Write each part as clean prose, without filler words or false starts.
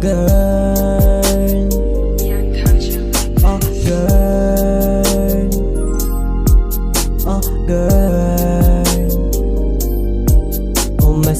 girl. Oh girl. Oh girl.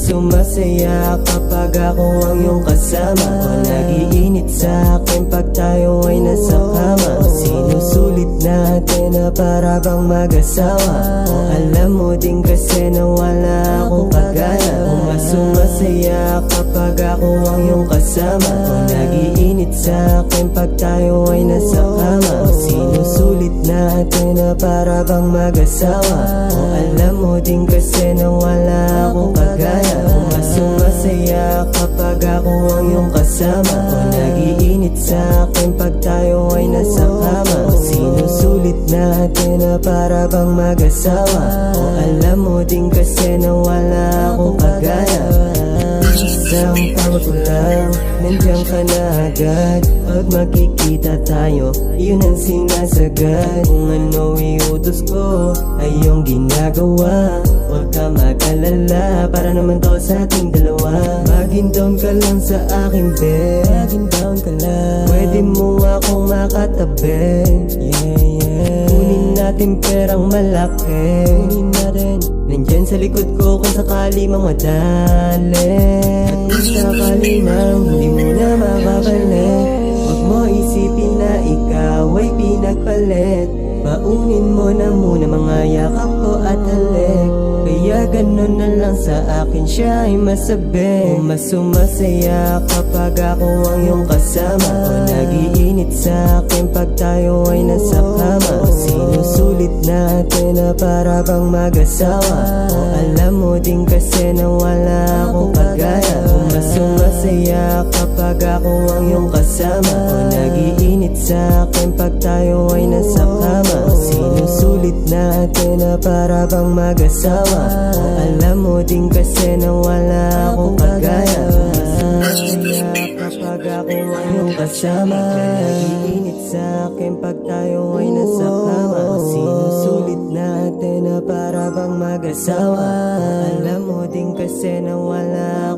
Sumasaya kapag ako ang iyong kasama. Nag-iinit sa akin pag tayo ay nasa kama. Sinusulit natin na para bang mag-asawa. Alam mo din kasi na wala akong kagana. Sumasaya kapag ako ang iyong kasama. Nag-iinit sa akin pag tayo ay nasa kama. Sinusulit natin na para bang mag-asawa. Alam mo din kasi na wala akong kagana. Sumasaya kapag ako ang iyong kasama. Nag-iinit sa akin pag tayo ay nasa kama. Sinusulit natin na para bang mag-asawa. Alam mo din kasi na wala akong kagana. Isang tawag ko lang, nandiyan ka na agad. Pag makikita tayo, yun ang sinasagad. Kung ano iutos ko, ay iyong ginagawa. Huwag ka mag-alala, para naman to sa ating dalawa. Maging down ka lang sa aking bed. Maging down ka lang, pwede mo akong makatabi. Yeah, yeah. Kunin natin perang malaki. Kunin natin, nandyan sa likod ko kung sakali mamadali. At sakali nang hindi mo na makabalik. Huwag mo isipin na ikaw ay pinagpalit. Paunin mo na muna mga yakap ko at halik. Kaya ganun na lang sa akin siya ay masabi. Sumasaya kapag ako ang iyong kasama. Nag-iinit sa akin pag tayo ay nasa kama. Sinusulit natin na para bang mag-asawa. Alam mo din kasi na wala akong kagana. Sumasaya kapag ako ang iyong kasama. Nag-iinit sa akin pag tayo ay nasa kama. Sinusulit natin na para bang mag-asawa. Alam mo din kasi na wala akong kagaya. Sumasaya kapag ako ang iyong kasama. Nag-iinit sa akin pag tayo ay nasa kama. Sinusulit natin na para bang mag-asawa. Alam mo din kasi na wala